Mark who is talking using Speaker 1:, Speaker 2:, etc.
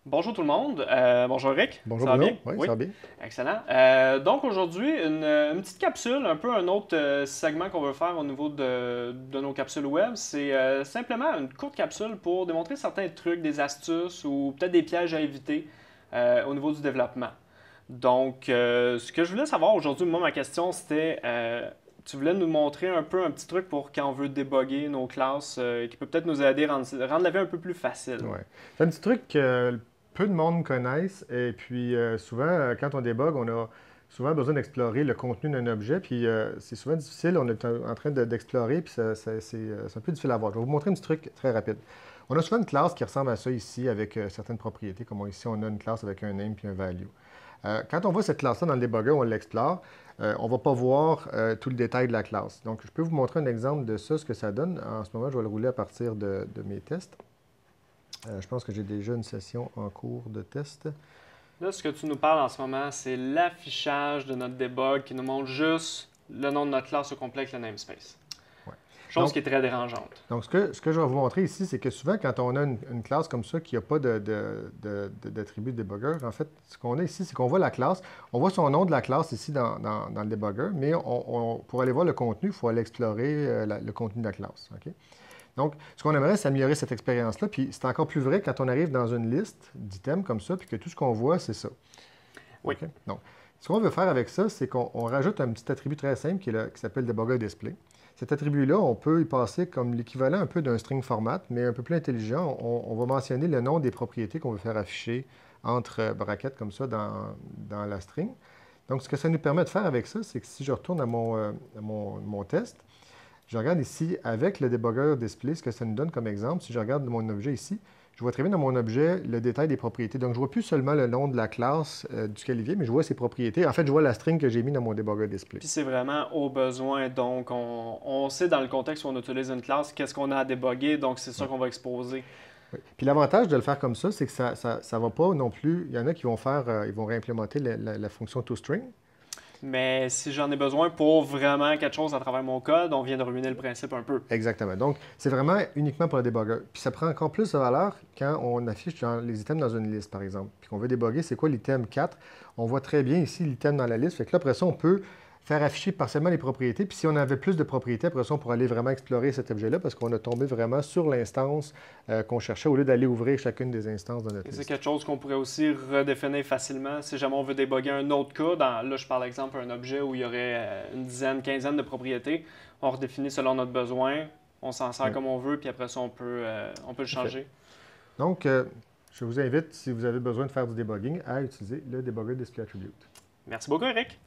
Speaker 1: Bonjour tout le monde. Bonjour Rick.
Speaker 2: Bonjour
Speaker 1: Ça va
Speaker 2: Bruno,
Speaker 1: bien?
Speaker 2: oui,
Speaker 1: Oui.
Speaker 2: ça va bien?
Speaker 1: Excellent. Donc aujourd'hui, une petite capsule, un peu un autre segment qu'on veut faire au niveau de nos capsules web. C'est simplement une courte capsule pour démontrer certains trucs, des astuces ou peut-être des pièges à éviter au niveau du développement. Donc, ce que je voulais savoir aujourd'hui, moi, ma question, c'était, tu voulais nous montrer un peu un petit truc pour quand on veut débugger nos classes qui peut peut-être nous aider à rendre la vie un peu plus facile.
Speaker 2: Ouais. C'est un petit truc que peu de monde connaissent, et puis souvent, quand on débug, on a souvent besoin d'explorer le contenu d'un objet, puis c'est souvent difficile, on est en train d'explorer, puis c'est un peu difficile à voir. Je vais vous montrer un petit truc très rapide. On a souvent une classe qui ressemble à ça ici, avec certaines propriétés, comme ici, on a une classe avec un name puis un value. Quand on voit cette classe-là dans le debugger, on l'explore, on ne va pas voir tout le détail de la classe. Donc, je peux vous montrer un exemple de ça, ce que ça donne. En ce moment, je vais le rouler à partir de mes tests. Je pense que j'ai déjà une session en cours de test.
Speaker 1: Là, ce que tu nous parles en ce moment, c'est l'affichage de notre debug qui nous montre juste le nom de notre classe au complet avec le namespace.
Speaker 2: Ouais.
Speaker 1: Chose qui
Speaker 2: Donc,
Speaker 1: est très dérangeante.
Speaker 2: donc ce que je vais vous montrer ici, c'est que souvent, quand on a une classe comme ça qui n'a pas d'attribut de debugger, en fait, ce qu'on a ici, c'est qu'on voit la classe, on voit son nom de la classe ici dans le debugger, mais pour aller voir le contenu, il faut aller explorer le contenu de la classe. OK? Donc, ce qu'on aimerait, c'est améliorer cette expérience-là. Puis, c'est encore plus vrai quand on arrive dans une liste d'items comme ça, puis que tout ce qu'on voit, c'est ça.
Speaker 1: Oui.
Speaker 2: OK? Donc, ce qu'on veut faire avec ça, c'est qu'on rajoute un petit attribut très simple qui s'appelle debugger display. Cet attribut-là, on peut y passer comme l'équivalent un peu d'un string format, mais un peu plus intelligent. On va mentionner le nom des propriétés qu'on veut faire afficher entre brackets comme ça dans la string. Donc, ce que ça nous permet de faire avec ça, c'est que si je retourne à mon test, je regarde ici avec le debugger display, ce que ça nous donne comme exemple. Si je regarde mon objet ici, je vois très bien dans mon objet le détail des propriétés. Donc, je ne vois plus seulement le nom de la classe duquel il vient, mais je vois ses propriétés. En fait, je vois la string que j'ai mis dans mon debugger display.
Speaker 1: Puis c'est vraiment au besoin. Donc, on sait dans le contexte où on utilise une classe qu'est-ce qu'on a à débugger. Donc, c'est ça
Speaker 2: Ouais.
Speaker 1: qu'on va exposer.
Speaker 2: Oui. Puis l'avantage de le faire comme ça, c'est que ça va pas non plus. Il y en a qui vont faire, ils vont réimplémenter la fonction toString.
Speaker 1: Mais si j'en ai besoin pour vraiment quelque chose à travers mon code, on vient de ruiner le principe un peu.
Speaker 2: Exactement. Donc, c'est vraiment uniquement pour le debugger. Puis ça prend encore plus de valeur quand on affiche les items dans une liste, par exemple. Puis qu'on veut débugger, c'est quoi l'item 4? On voit très bien ici l'item dans la liste. Fait que là, après ça, on peut faire afficher partiellement les propriétés. Puis si on avait plus de propriétés, après ça, on pourrait aller vraiment explorer cet objet-là parce qu'on a tombé vraiment sur l'instance qu'on cherchait au lieu d'aller ouvrir chacune des instances de notre
Speaker 1: Et c'est
Speaker 2: liste.
Speaker 1: quelque chose qu'on pourrait aussi redéfinir facilement. Si jamais on veut débugger un autre cas, là je parle exemple un objet où il y aurait une dizaine, quinzaine de propriétés, on redéfinit selon notre besoin, on s'en sert
Speaker 2: Oui,
Speaker 1: comme on veut, puis après ça on peut le
Speaker 2: parfait.
Speaker 1: changer.
Speaker 2: Donc, je vous invite, si vous avez besoin de faire du debugging, à utiliser le Debugger Display Attribute.
Speaker 1: Merci beaucoup Eric.